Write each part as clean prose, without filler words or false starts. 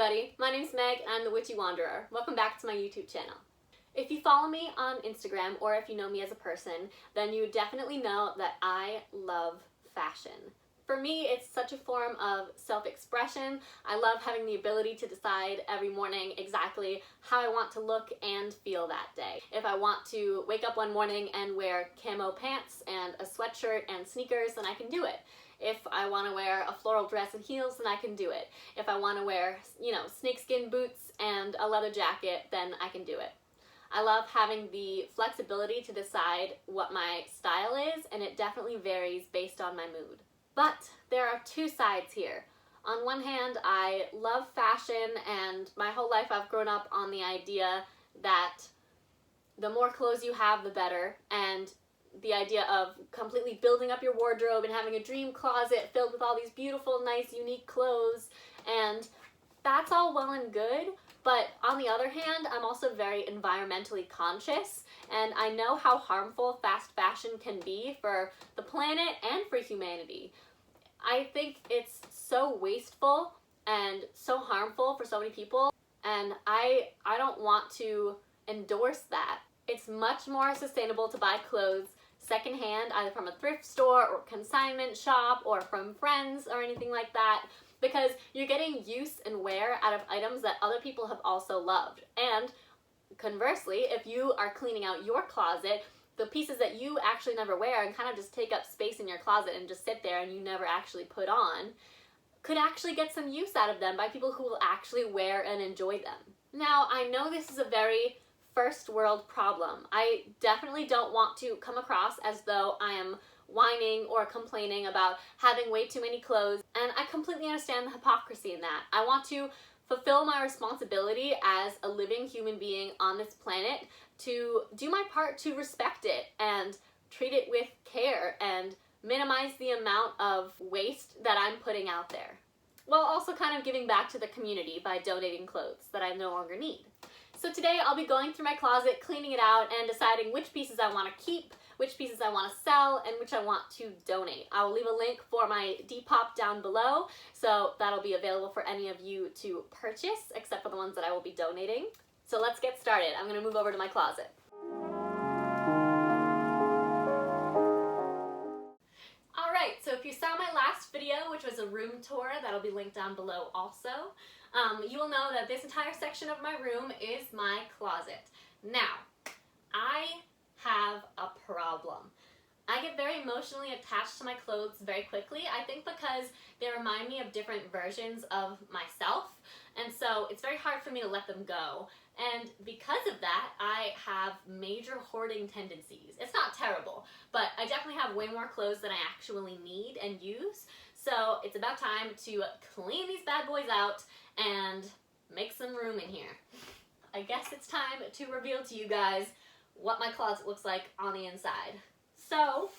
everybody, my name's Meg and I'm the Witchy Wanderer. Welcome back to my YouTube channel. If you follow me on Instagram or if you know me as a person, then you definitely know that I love fashion. For me, it's such a form of self-expression. I love having the ability to decide every morning exactly how I want to look and feel that day. If I want to wake up one morning and wear camo pants and a sweatshirt and sneakers, then I can do it. If I want to wear a floral dress and heels, then I can do it. If I want to wear, snakeskin boots and a leather jacket, then I can do it. I love having the flexibility to decide what my style is, and it definitely varies based on my mood. But there are two sides here. On one hand, I love fashion, and my whole life I've grown up on the idea that the more clothes you have, the better, and the idea of completely building up your wardrobe and having a dream closet filled with all these beautiful, nice, unique clothes, and that's all well and good, but on the other hand, I'm also very environmentally conscious, and I know how harmful fast fashion can be for the planet and for humanity. I think it's so wasteful and so harmful for so many people, and I don't want to endorse that. It's much more sustainable to buy clothes secondhand, either from a thrift store or consignment shop or from friends or anything like that, because you're getting use and wear out of items that other people have also loved. And conversely, if you are cleaning out your closet, the pieces that you actually never wear and kind of just take up space in your closet and just sit there and you never actually put on, could actually get some use out of them by people who will actually wear and enjoy them. Now, I know this is a very first world problem. I definitely don't want to come across as though I am whining or complaining about having way too many clothes, and I completely understand the hypocrisy in that. I want to fulfill my responsibility as a living human being on this planet to do my part to respect it and treat it with care and minimize the amount of waste that I'm putting out there, while also kind of giving back to the community by donating clothes that I no longer need. So today I'll be going through my closet, cleaning it out, and deciding which pieces I want to keep, which pieces I want to sell, and which I want to donate. I will leave a link for my Depop down below, so that'll be available for any of you to purchase, except for the ones that I will be donating. So let's get started. I'm going to move over to my closet. Alright, so if you saw my last video, which was a room tour, that'll be linked down below also, you will know that this entire section of my room is my closet. Now, I have a problem. I get very emotionally attached to my clothes very quickly, I think because they remind me of different versions of myself, and so it's very hard for me to let them go. And because of that, I have major hoarding tendencies. It's not terrible, but I definitely have way more clothes than I actually need and use, so it's about time to clean these bad boys out and make some room in here. I guess it's time to reveal to you guys what my closet looks like on the inside. So,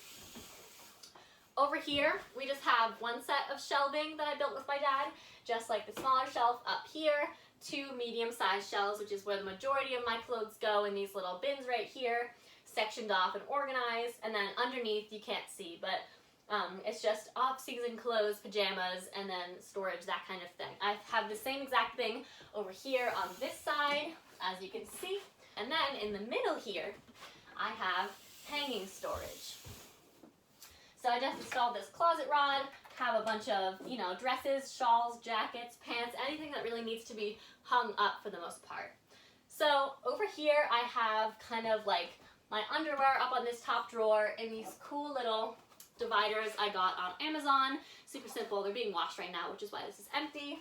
over here, we just have one set of shelving that I built with my dad, just like the smaller shelf up here, two medium-sized shelves, which is where the majority of my clothes go in these little bins right here, sectioned off and organized, and then underneath, you can't see, but it's just off-season clothes, pajamas, and then storage, that kind of thing. I have the same exact thing over here on this side, as you can see. And then in the middle here, I have hanging storage. So I just installed this closet rod, have a bunch of, dresses, shawls, jackets, pants, anything that really needs to be hung up for the most part. So over here I have kind of like my underwear up on this top drawer in these cool little dividers I got on Amazon. Super simple. They're being washed right now, which is why this is empty.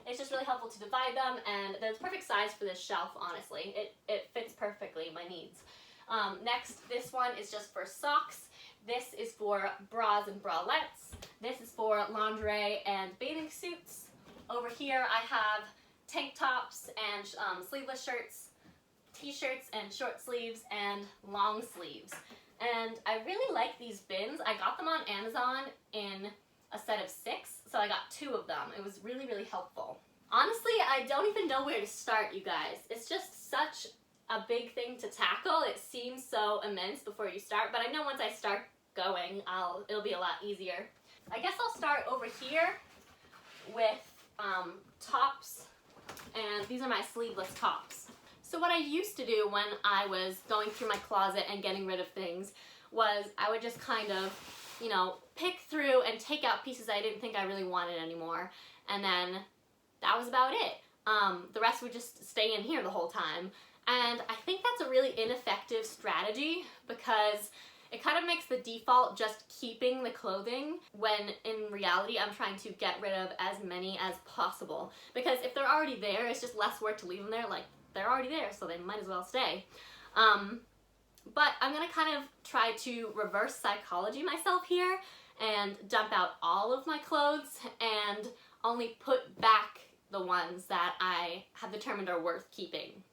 It's just really helpful to divide them, and they're the perfect size for this shelf, honestly. It fits perfectly my needs. Next, this one is just for socks. This is for bras and bralettes. This is for lingerie and bathing suits. Over here I have tank tops and sleeveless shirts, t-shirts and short sleeves and long sleeves. And I really like these bins. I got them on Amazon in a set of 6, so I got 2 of them. It was really, really helpful. Honestly, I don't even know where to start, you guys. It's just such a big thing to tackle. It seems so immense before you start, but I know once I start going, it'll be a lot easier. I guess I'll start over here with tops are my sleeveless tops. So what I used to do when I was going through my closet and getting rid of things was I would just kind of, you know, pick through and take out pieces I didn't think I really wanted anymore. And then that was about it. The rest would just stay in here the whole time. And I think that's a really ineffective strategy because it kind of makes the default just keeping the clothing when in reality I'm trying to get rid of as many as possible. Because if they're already there, it's just less work to leave them there. Like, they're already there, so they might as well stay. But I'm gonna kind of try to reverse psychology myself here and dump out all of my clothes and only put back the ones that I have determined are worth keeping.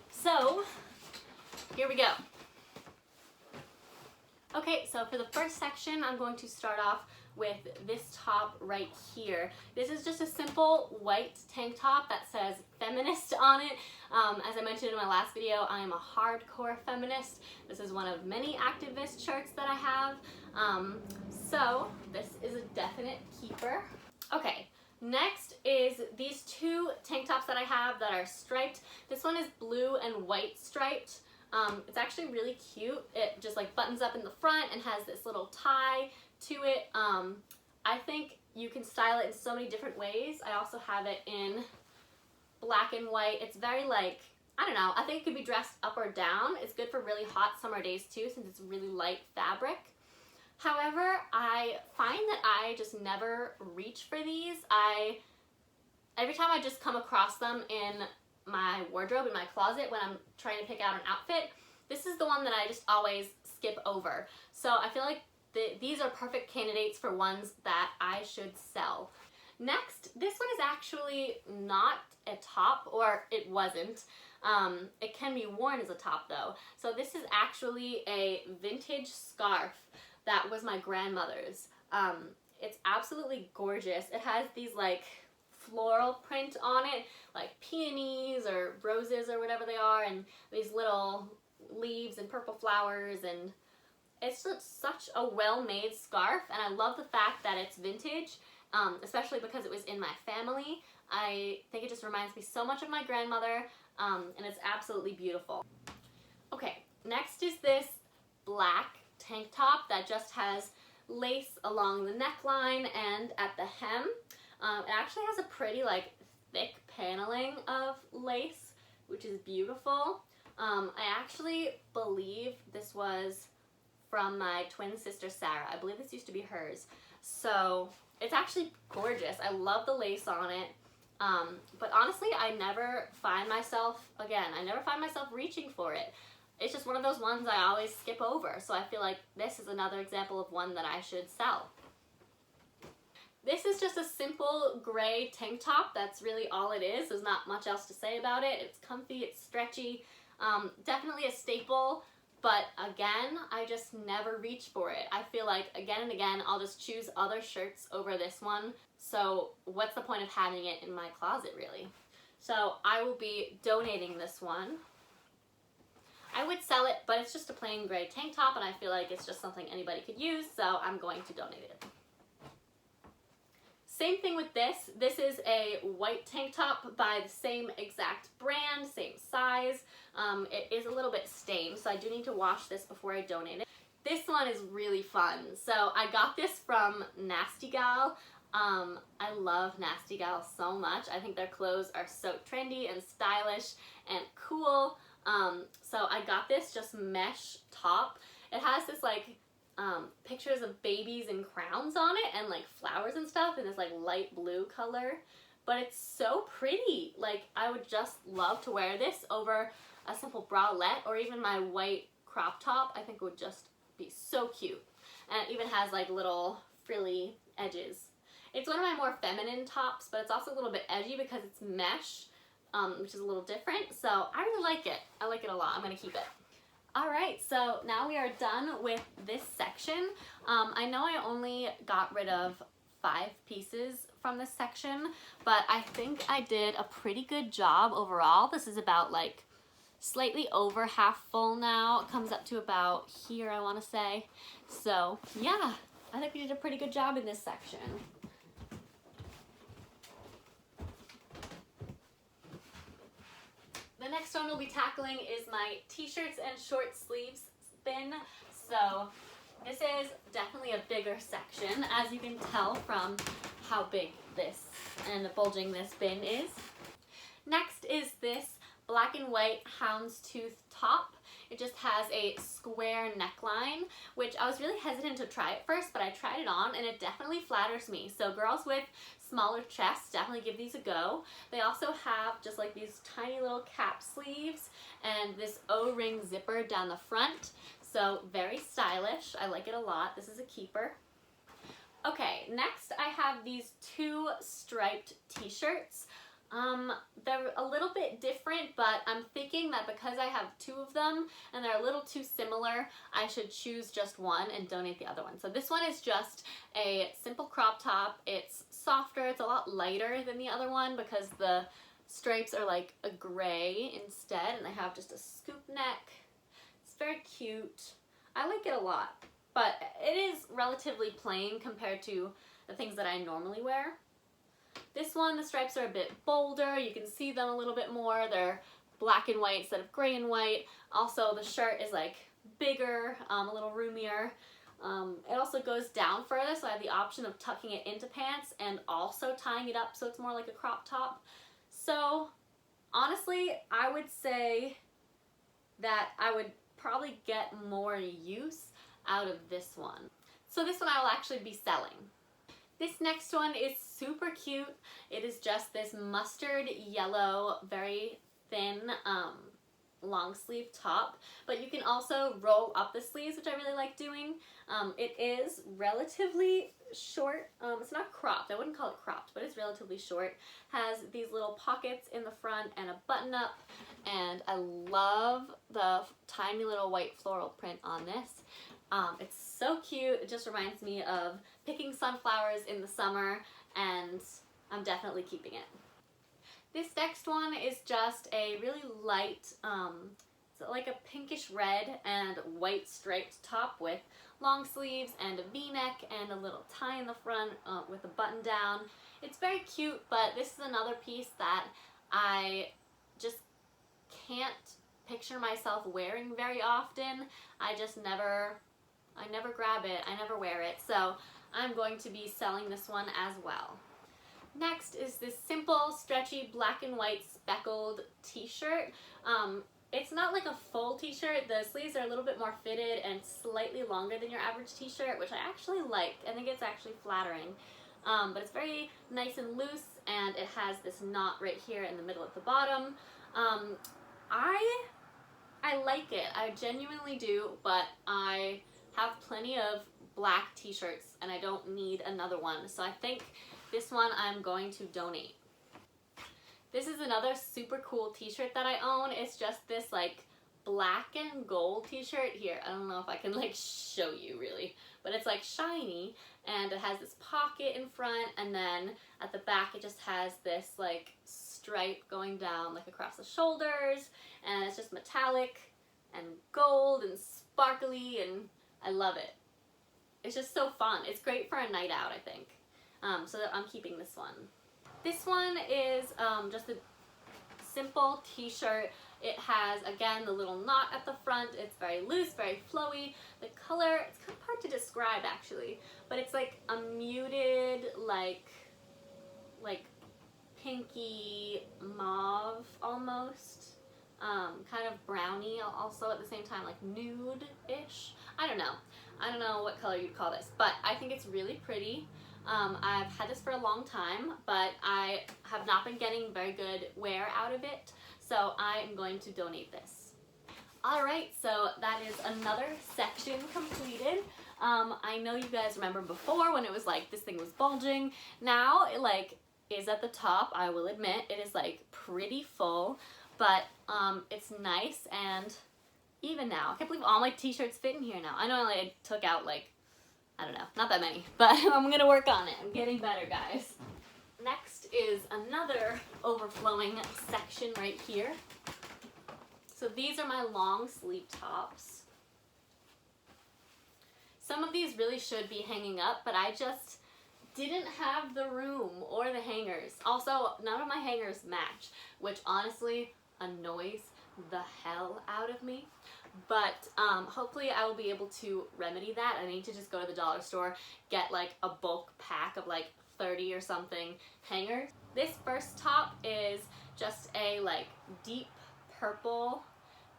So, here we go. Okay, so for the first section, I'm going to start off with this top right here. This is just a simple white tank top that says feminist on it. As I mentioned in my last video, I am a hardcore feminist. This is one of many activist shirts that I have. So this is a definite keeper. Okay, next is these two tank tops that I have that are striped. This one is blue and white striped. It's actually really cute. It just like buttons up in the front and has this little tie to it. I think you can style it in so many different ways. I also have it in black and white. It's very like, I don't know, I think it could be dressed up or down. It's good for really hot summer days too since it's really light fabric. However, I find that I just never reach for these. Every time I just come across them in my wardrobe, in my closet, when I'm trying to pick out an outfit, this is the one that I just always skip over. So I feel like these are perfect candidates for ones that I should sell. Next, this one is actually not a top, or it wasn't. It can be worn as a top though. So this is actually a vintage scarf that was my grandmother's. It's absolutely gorgeous. It has these like floral print on it, like peonies or roses or whatever they are, and these little leaves and purple flowers, and it's just such a well-made scarf, and I love the fact that it's vintage, especially because it was in my family. I think it just reminds me so much of my grandmother, and it's absolutely beautiful. Okay, next is this black tank top that just has lace along the neckline and at the hem. It actually has a pretty like thick paneling of lace, which is beautiful. I actually believe this was from my twin sister Sarah. I believe this used to be hers. So it's actually gorgeous. I love the lace on it. But honestly, I never find myself reaching for it. It's just one of those ones I always skip over. So I feel like this is another example of one that I should sell. This is just a simple gray tank top. That's really all it is. There's not much else to say about it. It's comfy, it's stretchy, definitely a staple, but again, I just never reach for it. I feel like again and again, I'll just choose other shirts over this one. So what's the point of having it in my closet really? So I will be donating this one. I would sell it, but it's just a plain gray tank top and I feel like it's just something anybody could use, so I'm going to donate it. Same thing with this. This is a white tank top by the same exact brand, same size. It is a little bit stained, so I do need to wash this before I donate it. This one is really fun. So I got this from Nasty Gal. I love Nasty Gal so much. I think their clothes are so trendy and stylish and cool. So I got this just mesh top. It has this like pictures of babies and crowns on it and like flowers and stuff in this like light blue color, but it's so pretty. Like I would just love to wear this over a simple bralette or even my white crop top. I think would just be so cute, and it even has like little frilly edges. It's one of my more feminine tops, but it's also a little bit edgy because it's mesh, which is a little different, so I really like it. I like it a lot. I'm gonna keep it. Alright, so now we are done with this section. I know I only got rid of 5 pieces from this section, but I think I did a pretty good job overall. This is about like slightly over half full now. It comes up to about here, I want to say. So yeah, I think we did a pretty good job in this section. next one we'll be tackling is my t-shirts and short sleeves bin. So this is definitely a bigger section, as you can tell from how big this and bulging this bin is. Next is this black and white houndstooth top. It just has a square neckline, which I was really hesitant to try at first, but I tried it on and it definitely flatters me. So girls with smaller chests, definitely give these a go. They also have just like these tiny little cap sleeves and this O-ring zipper down the front. So very stylish. I like it a lot. This is a keeper. Okay, next I have these two striped t-shirts. They're a little bit different, but I'm thinking that because I have two of them and they're a little too similar, I should choose just one and donate the other one. So this one is just a simple crop top. It's softer, it's a lot lighter than the other one because the stripes are like a gray instead, and they have just a scoop neck. It's very cute. I like it a lot, but it is relatively plain compared to the things that I normally wear. This one, the stripes are a bit bolder. You can see them a little bit more. They're black and white instead of gray and white. Also, the shirt is like bigger, a little roomier. It also goes down further, so I have the option of tucking it into pants and also tying it up so it's more like a crop top. So honestly, I would say that I would probably get more use out of this one. So this one I will actually be selling. This next one is super cute. It is just this mustard yellow, very thin, long sleeve top, but you can also roll up the sleeves, which I really like doing. It is relatively short. It's not cropped. I wouldn't call it cropped, but it's relatively short. Has these little pockets in the front and a button up, and I love the tiny little white floral print on this. It's so cute. It just reminds me of picking sunflowers in the summer, and I'm definitely keeping it. This next one is just a really light, it's like a pinkish red and white striped top with long sleeves and a v-neck and a little tie in the front with a button down. It's very cute, but this is another piece that I just can't picture myself wearing very often. I never grab it, I never wear it, so I'm going to be selling this one as well. Next is this simple, stretchy, black and white speckled t-shirt. It's not like a full t-shirt. The sleeves are a little bit more fitted and slightly longer than your average t-shirt, which I actually like. I think it's actually flattering. But it's very nice and loose, and it has this knot right here in the middle at the bottom. I like it. I genuinely do, but I have plenty of black t-shirts and I don't need another one. So I think this one I'm going to donate. This is another super cool t-shirt that I own. It's just this like black and gold t-shirt. Here, I don't know if I can like show you really, but it's like shiny and it has this pocket in front, and then at the back it just has this like stripe going down like across the shoulders, and it's just metallic and gold and sparkly, and I love it. It's just so fun. It's great for a night out, I think. So that I'm keeping this one. This one is just a simple t-shirt. It has, again, the little knot at the front. It's very loose, very flowy. The color, it's kind of hard to describe actually, but it's like a muted, like pinky mauve almost. Kind of browny also at the same time, like nude-ish. I don't know what color you'd call this, but I think it's really pretty. I've had this for a long time, but I have not been getting very good wear out of it, so I am going to donate this. Alright, so that is another section completed. I know you guys remember before when it was like this thing was bulging. Now it like is at the top, I will admit. It is like pretty full, but it's nice and even now. I can't believe all my t-shirts fit in here now. I know I took out like, I don't know, not that many, but I'm gonna work on it. I'm getting better, guys. Next is another overflowing section right here. So these are my long sleeve tops. Some of these really should be hanging up, but I just didn't have the room or the hangers. Also, none of my hangers match, which honestly annoys the hell out of me. But hopefully I will be able to remedy that. I need to just go to the dollar store, get like a bulk pack of like 30 or something hangers. This first top is just a like deep purple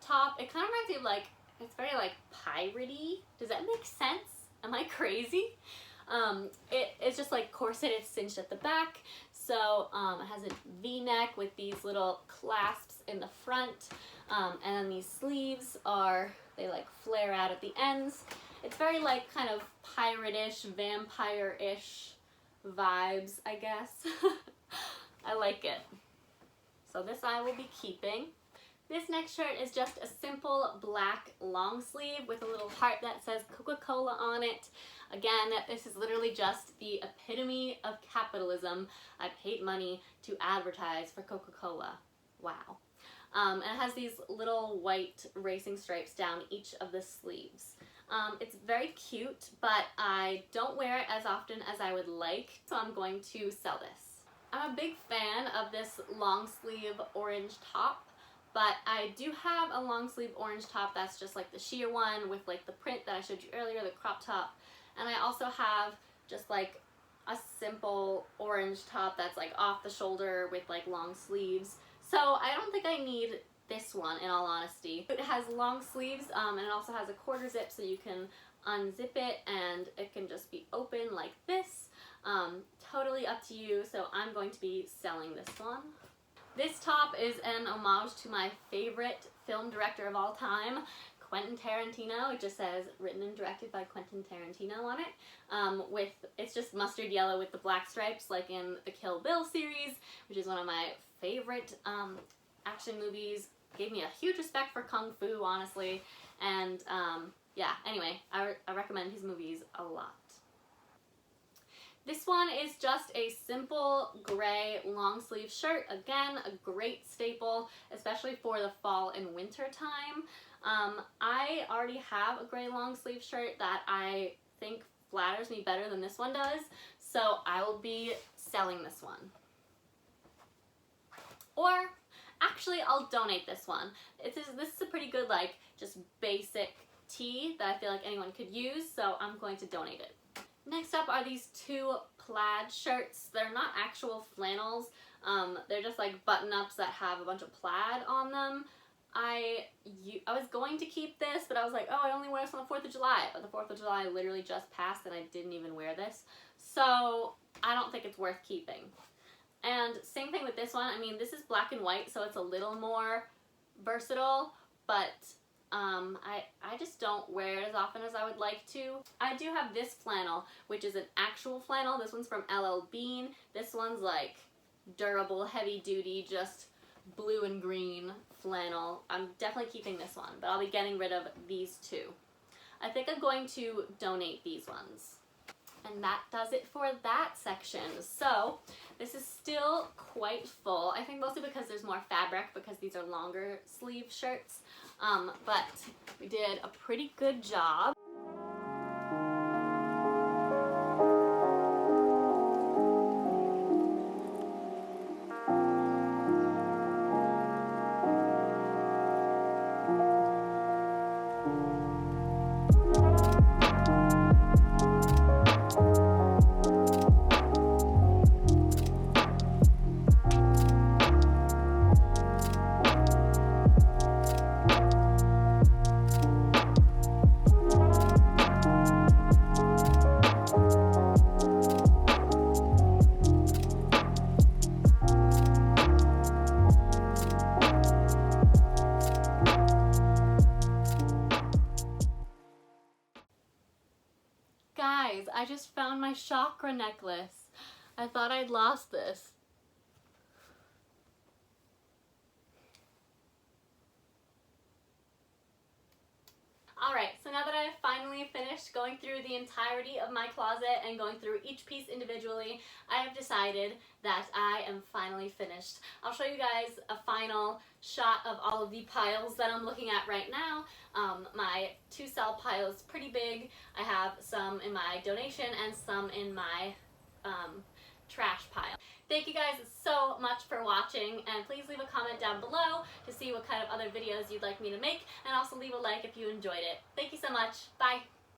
top. It kind of reminds me of like, it's very like piratey. Does that make sense? Am I crazy? It's just like corseted, cinched at the back. So it has a V-neck with these little clasps in the front. And then these sleeves they like flare out at the ends. It's very like kind of pirate-ish, vampire-ish vibes, I guess. I like it. So this I will be keeping. This next shirt is just a simple black long sleeve with a little heart that says Coca-Cola on it. Again, this is literally just the epitome of capitalism. I paid money to advertise for Coca-Cola. Wow. And it has these little white racing stripes down each of the sleeves. It's very cute, but I don't wear it as often as I would like, so I'm going to sell this. I'm a big fan of this long sleeve orange top. But I do have a long sleeve orange top that's just like the sheer one with like the print that I showed you earlier, the crop top. And I also have just like a simple orange top that's like off the shoulder with like long sleeves. So I don't think I need this one, in all honesty. It has long sleeves and it also has a quarter zip, so you can unzip it and it can just be open like this. Totally up to you, so I'm going to be selling this one. This top is an homage to my favorite film director of all time, Quentin Tarantino. It just says written and directed by Quentin Tarantino on it. It's just mustard yellow with the black stripes like in the Kill Bill series, which is one of my favorite action movies. Gave me a huge respect for Kung Fu, honestly. And yeah, anyway, I recommend his movies a lot. This one is just a simple gray long sleeve shirt. Again, a great staple, especially for the fall and winter time. I already have a gray long sleeve shirt that I think flatters me better than this one does, so I will be selling this one. Or actually, I'll donate this one. This is a pretty good like just basic tee that I feel like anyone could use, so I'm going to donate it. Next up are these two plaid shirts. They're not actual flannels. They're just like button-ups that have a bunch of plaid on them. I was going to keep this, but I was like, oh, I only wear this on the 4th of July. But the 4th of July literally just passed and I didn't even wear this. So I don't think it's worth keeping. And same thing with this one. I mean, this is black and white, so it's a little more versatile, but I just don't wear it as often as I would like to. I do have this flannel, which is an actual flannel. This one's from LL Bean. This one's like durable, heavy duty, just blue and green flannel. I'm definitely keeping this one, but I'll be getting rid of these two. I think I'm going to donate these ones. And that does it for that section. So this is still quite full. I think mostly because there's more fabric because these are longer sleeve shirts. But we did a pretty good job. Guys, I just found my chakra necklace. I thought I'd lost this. Alright, so now that I've finally finished going through the entirety of my closet and going through each piece individually, I have decided that I am finally finished. I'll show you guys a final shot of all of the piles that I'm looking at right now. My to-sell pile is pretty big. I have some in my donation and some in my trash pile. Thank you guys so much for watching, and please leave a comment down below to see what kind of other videos you'd like me to make, and also leave a like if you enjoyed it. Thank you so much. Bye!